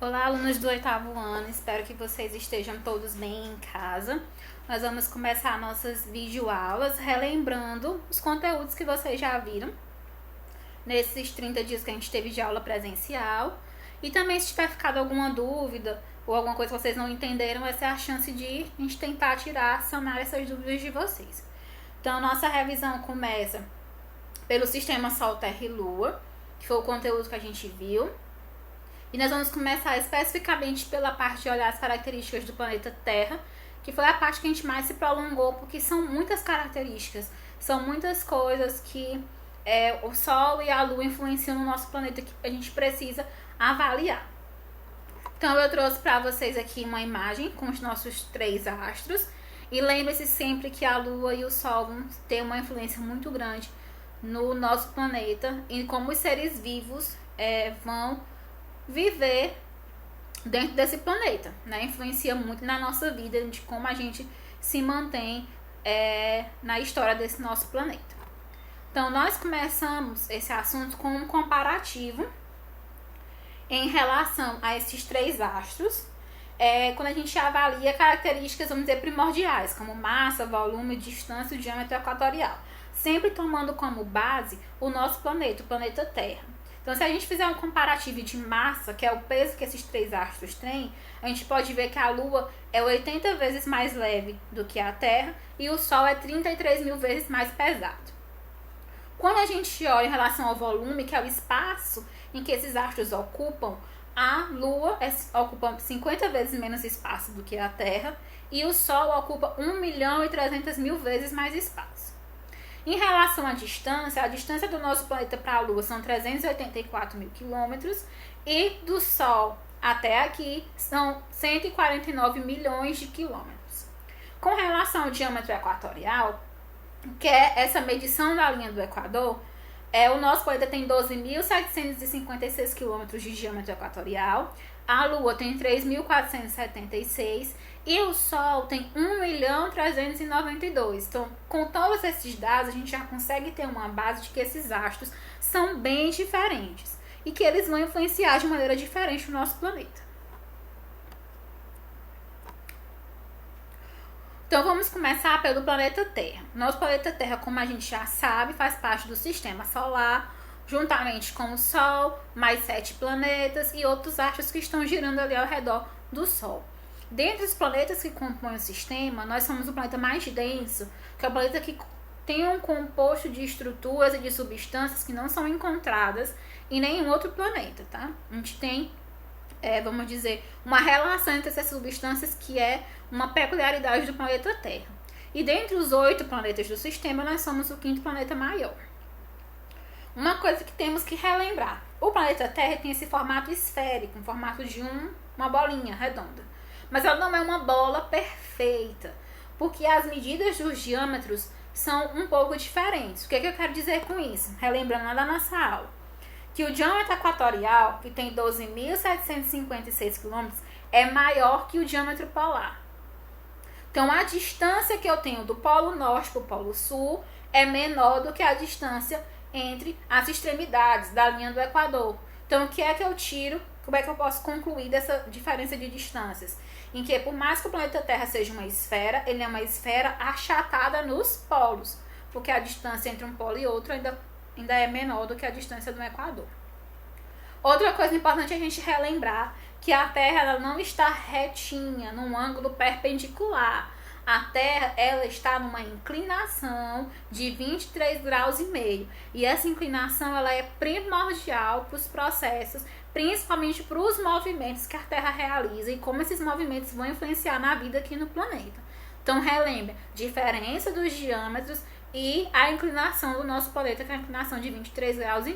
Olá, alunos do oitavo ano, espero que vocês estejam todos bem em casa. Nós vamos começar nossas videoaulas relembrando os conteúdos que vocês já viram nesses 30 dias que a gente teve de aula presencial. E também, se tiver ficado alguma dúvida ou alguma coisa que vocês não entenderam, essa é a chance de a gente tentar sanar essas dúvidas de vocês. Então, nossa revisão começa pelo sistema Sol, Terra e Lua, que foi o conteúdo que a gente viu. E nós vamos começar especificamente pela parte de olhar as características do planeta Terra, que foi a parte que a gente mais se prolongou, porque são muitas características, são muitas coisas que o Sol e a Lua influenciam no nosso planeta que a gente precisa avaliar. Então eu trouxe para vocês aqui uma imagem com os nossos 3 astros. E lembre-se sempre que a Lua e o Sol vão ter uma influência muito grande no nosso planeta e como os seres vivos vão viver dentro desse planeta, né? Influencia muito na nossa vida, de como a gente se mantém na história desse nosso planeta. Então, nós começamos esse assunto com um comparativo em relação a esses 3 astros, quando a gente avalia características, vamos dizer, primordiais, como massa, volume, distância e diâmetro equatorial, sempre tomando como base o nosso planeta, o planeta Terra. Então, se a gente fizer um comparativo de massa, que é o peso que esses 3 astros têm, a gente pode ver que a Lua é 80 vezes mais leve do que a Terra e o Sol é 33 mil vezes mais pesado. Quando a gente olha em relação ao volume, que é o espaço em que esses astros ocupam, a Lua ocupa 50 vezes menos espaço do que a Terra e o Sol ocupa 1.300.000 vezes mais espaço. Em relação à distância, a distância do nosso planeta para a Lua são 384 mil quilômetros e do Sol até aqui são 149 milhões de quilômetros. Com relação ao diâmetro equatorial, que é essa medição da linha do Equador, o nosso planeta tem 12.756 quilômetros de diâmetro equatorial, a Lua tem 3.476 e o Sol tem 1.392. Então, com todos esses dados, a gente já consegue ter uma base de que esses astros são bem diferentes e que eles vão influenciar de maneira diferente o nosso planeta. Então, vamos começar pelo planeta Terra. Nosso planeta Terra, como a gente já sabe, faz parte do Sistema Solar, juntamente com o Sol, mais 7 planetas e outros astros que estão girando ali ao redor do Sol. Dentre os planetas que compõem o sistema, nós somos o planeta mais denso, que é o planeta que tem um composto de estruturas e de substâncias que não são encontradas em nenhum outro planeta, tá? A gente tem, vamos dizer, uma relação entre essas substâncias que é uma peculiaridade do planeta Terra. E dentre os 8 planetas do sistema, nós somos o 5º planeta maior. Uma coisa que temos que relembrar, o planeta Terra tem esse formato esférico, um formato de uma bolinha redonda. Mas ela não é uma bola perfeita, porque as medidas dos diâmetros são um pouco diferentes. O que eu quero dizer com isso? Relembrando lá da nossa aula, que o diâmetro equatorial, que tem 12.756 km, é maior que o diâmetro polar. Então, a distância que eu tenho do Polo Norte para o Polo Sul é menor do que a distância entre as extremidades da linha do Equador. Então, o que é que eu tiro? Como é que eu posso concluir dessa diferença de distâncias? Em que, por mais que o planeta Terra seja uma esfera, ele é uma esfera achatada nos polos, porque a distância entre um polo e outro ainda é menor do que a distância do Equador. Outra coisa importante é a gente relembrar que a Terra ela não está retinha, num ângulo perpendicular. A Terra ela está numa inclinação de 23,5 graus. E essa inclinação ela é primordial para os processos, principalmente para os movimentos que a Terra realiza e como esses movimentos vão influenciar na vida aqui no planeta. Então, relembre, diferença dos diâmetros e a inclinação do nosso planeta, que é a inclinação de 23,5 graus.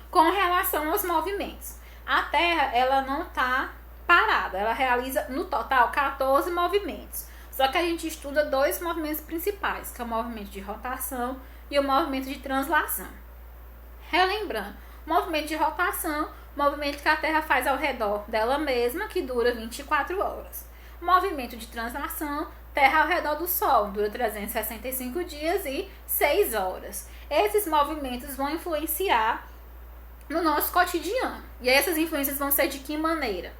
Com relação aos movimentos, a Terra ela não está parada, ela realiza no total 14 movimentos. Só que a gente estuda 2 movimentos principais, que é o movimento de rotação e o movimento de translação. Relembrando, o movimento de rotação, movimento que a Terra faz ao redor dela mesma, que dura 24 horas. O movimento de translação, Terra ao redor do Sol, dura 365 dias e 6 horas. Esses movimentos vão influenciar no nosso cotidiano. E aí essas influências vão ser de que maneira?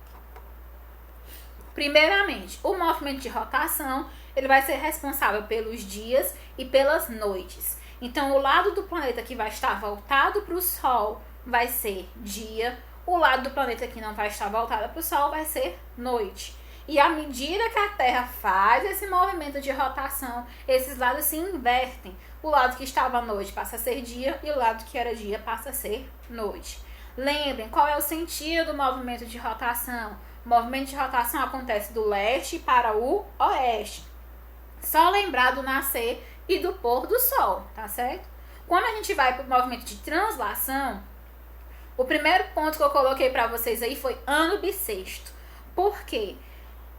Primeiramente, o movimento de rotação, ele vai ser responsável pelos dias e pelas noites. Então, o lado do planeta que vai estar voltado para o Sol vai ser dia, o lado do planeta que não vai estar voltado para o Sol vai ser noite. E à medida que a Terra faz esse movimento de rotação, esses lados se invertem. O lado que estava à noite passa a ser dia e o lado que era dia passa a ser noite. Lembrem, qual é o sentido do movimento de rotação? O movimento de rotação acontece do leste para o oeste. Só lembrar do nascer e do pôr do sol, tá certo? Quando a gente vai para o movimento de translação, o primeiro ponto que eu coloquei para vocês aí foi ano bissexto. Por quê?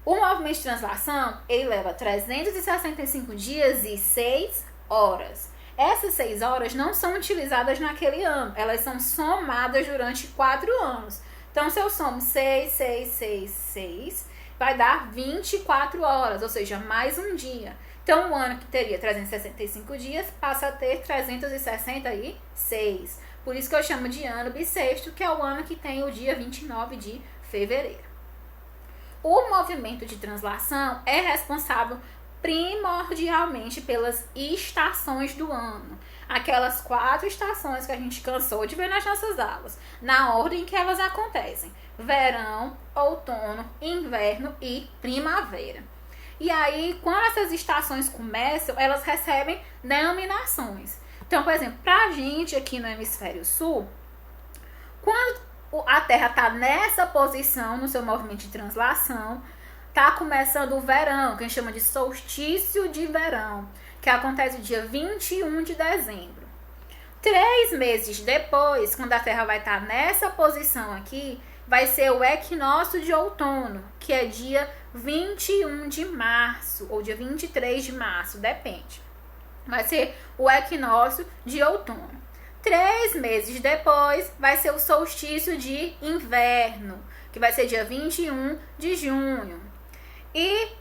O movimento de translação, ele leva 365 dias e 6 horas. Essas 6 horas não são utilizadas naquele ano, elas são somadas durante 4 anos. Então, se eu somo 6, 6, 6, 6, vai dar 24 horas, ou seja, mais um dia. Então, o ano que teria 365 dias passa a ter 366. Por isso que eu chamo de ano bissexto, que é o ano que tem o dia 29 de fevereiro. O movimento de translação é responsável primordialmente pelas estações do ano. Aquelas 4 estações que a gente cansou de ver nas nossas aulas, na ordem que elas acontecem: verão, outono, inverno e primavera. E aí, quando essas estações começam, elas recebem denominações. Então, por exemplo, pra gente aqui no hemisfério sul, quando a Terra está nessa posição no seu movimento de translação, tá começando o verão, que a gente chama de solstício de verão, que acontece dia 21 de dezembro. 3 meses depois, quando a Terra vai estar nessa posição aqui, vai ser o equinócio de outono, que é dia 21 de março, ou dia 23 de março, depende. Vai ser o equinócio de outono. 3 meses depois, vai ser o solstício de inverno, que vai ser dia 21 de junho. E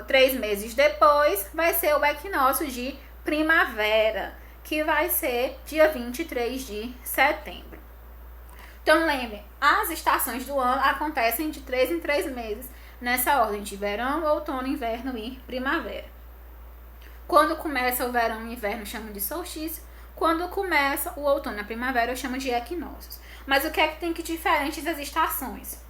3 meses depois, vai ser o equinócio de primavera, que vai ser dia 23 de setembro. Então, lembrem, as estações do ano acontecem de 3 em 3 meses, nessa ordem de verão, outono, inverno e primavera. Quando começa o verão e o inverno, chamam de solstício. Quando começa o outono e a primavera, eu chamo de equinócios. Mas o que é que tem que diferente das estações?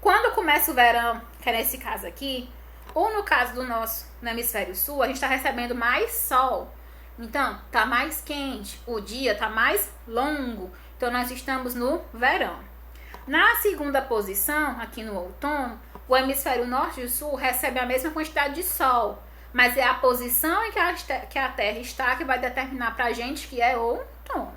Quando começa o verão, que é nesse caso aqui, ou no caso do nosso no hemisfério sul, a gente está recebendo mais sol. Então, tá mais quente, o dia tá mais longo. Então, nós estamos no verão. Na segunda posição, aqui no outono, o hemisfério norte e o sul recebe a mesma quantidade de sol. Mas é a posição em que a Terra está que vai determinar pra gente que é outono.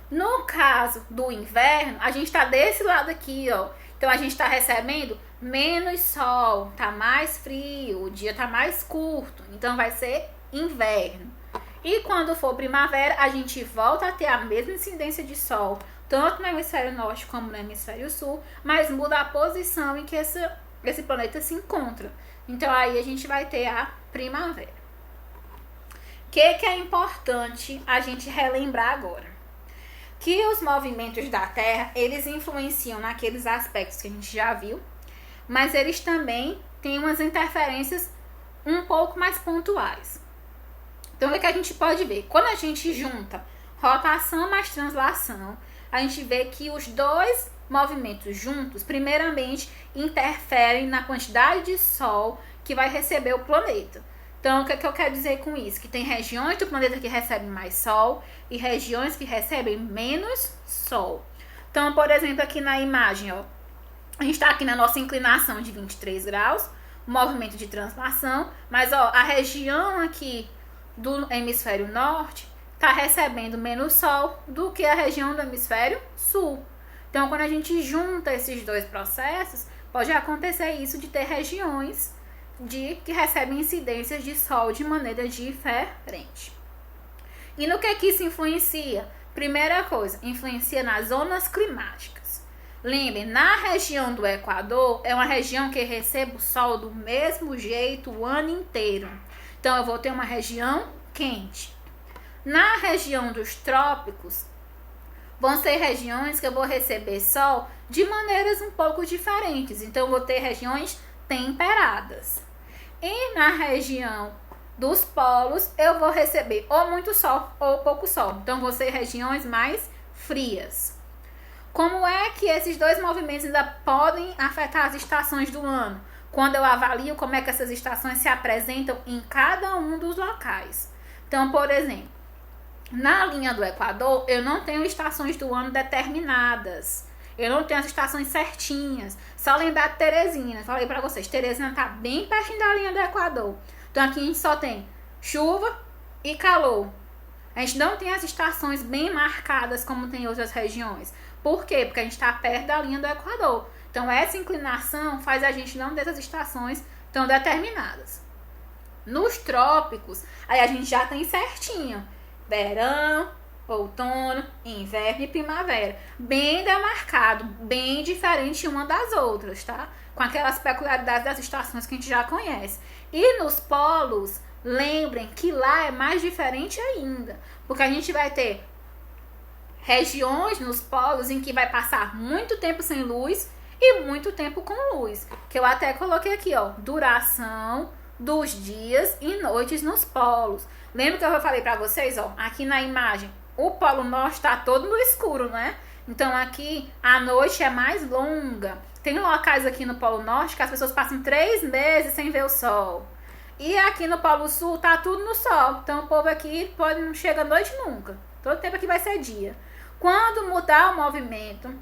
No caso do inverno, a gente está desse lado aqui, ó. Então, a gente está recebendo menos sol, tá mais frio, o dia tá mais curto. Então, vai ser inverno. E quando for primavera, a gente volta a ter a mesma incidência de sol, tanto no hemisfério norte como no hemisfério sul, mas muda a posição em que esse planeta se encontra. Então, aí a gente vai ter a primavera. O que é importante a gente relembrar agora? Que os movimentos da Terra, eles influenciam naqueles aspectos que a gente já viu, mas eles também têm umas interferências um pouco mais pontuais. Então, o que a gente pode ver? Quando a gente junta rotação mais translação, a gente vê que os dois movimentos juntos, primeiramente, interferem na quantidade de sol que vai receber o planeta. Então, o que eu quero dizer com isso? Que tem regiões do planeta que recebem mais sol e regiões que recebem menos sol. Então, por exemplo, aqui na imagem, ó, a gente está aqui na nossa inclinação de 23 graus, movimento de translação, mas ó, a região aqui do hemisfério norte está recebendo menos sol do que a região do hemisfério sul. Então, quando a gente junta esses dois processos, pode acontecer isso de ter regiões que recebem incidências de sol de maneira diferente. E no que isso influencia? Primeira coisa, influencia nas zonas climáticas. Lembrem, na região do Equador, é uma região que recebe o sol do mesmo jeito o ano inteiro. Então, eu vou ter uma região quente. Na região dos trópicos, vão ser regiões que eu vou receber sol de maneiras um pouco diferentes. Então, eu vou ter regiões temperadas. E na região dos polos, eu vou receber ou muito sol ou pouco sol. Então, vão ser regiões mais frias. Como é que esses dois movimentos ainda podem afetar as estações do ano? Quando eu avalio como é que essas estações se apresentam em cada um dos locais. Então, por exemplo, na linha do Equador, eu não tenho estações do ano determinadas. Eu não tenho as estações certinhas. Só lembrar de Teresina. Falei pra vocês, Teresina tá bem pertinho da linha do Equador. Então, aqui a gente só tem chuva e calor. A gente não tem as estações bem marcadas como tem em outras regiões. Por quê? Porque a gente está perto da linha do Equador. Então, essa inclinação faz a gente não ter essas estações tão determinadas. Nos trópicos, aí a gente já tem certinho. Verão, outono, inverno e primavera. Bem demarcado, bem diferente uma das outras, tá? Com aquelas peculiaridades das estações que a gente já conhece. E nos polos, lembrem que lá é mais diferente ainda. Porque a gente vai ter regiões nos polos em que vai passar muito tempo sem luz e muito tempo com luz. Que eu até coloquei aqui, ó, duração dos dias e noites nos polos. Lembra que eu falei pra vocês, ó, aqui na imagem, o polo norte tá todo no escuro, né? Então aqui a noite é mais longa. Tem locais aqui no polo norte que as pessoas passam 3 meses sem ver o sol. E aqui no polo sul tá tudo no sol. Então o povo aqui não chega à noite nunca. Todo tempo aqui vai ser dia. Quando mudar o movimento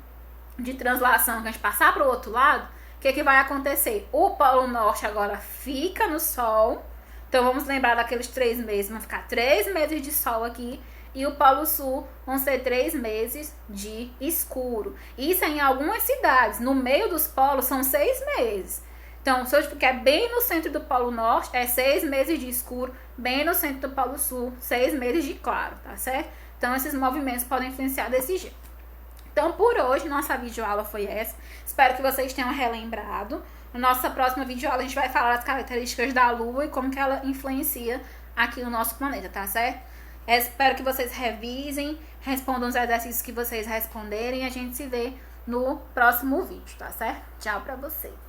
de translação, que a gente passar para o outro lado, o que vai acontecer? O polo norte agora fica no sol. Então vamos lembrar daqueles 3 meses. Vão ficar 3 meses de sol aqui. E o polo sul vão ser 3 meses de escuro. Isso é em algumas cidades. No meio dos polos são 6 meses. Então, se eu ficar bem no centro do polo norte, é 6 meses de escuro. Bem no centro do polo sul, 6 meses de claro, tá certo? Então, esses movimentos podem influenciar desse jeito. Então, por hoje, nossa videoaula foi essa. Espero que vocês tenham relembrado. Na nossa próxima videoaula, a gente vai falar das características da Lua e como que ela influencia aqui no nosso planeta, tá certo? Espero que vocês revisem, respondam os exercícios que vocês responderem e a gente se vê no próximo vídeo, tá certo? Tchau pra vocês!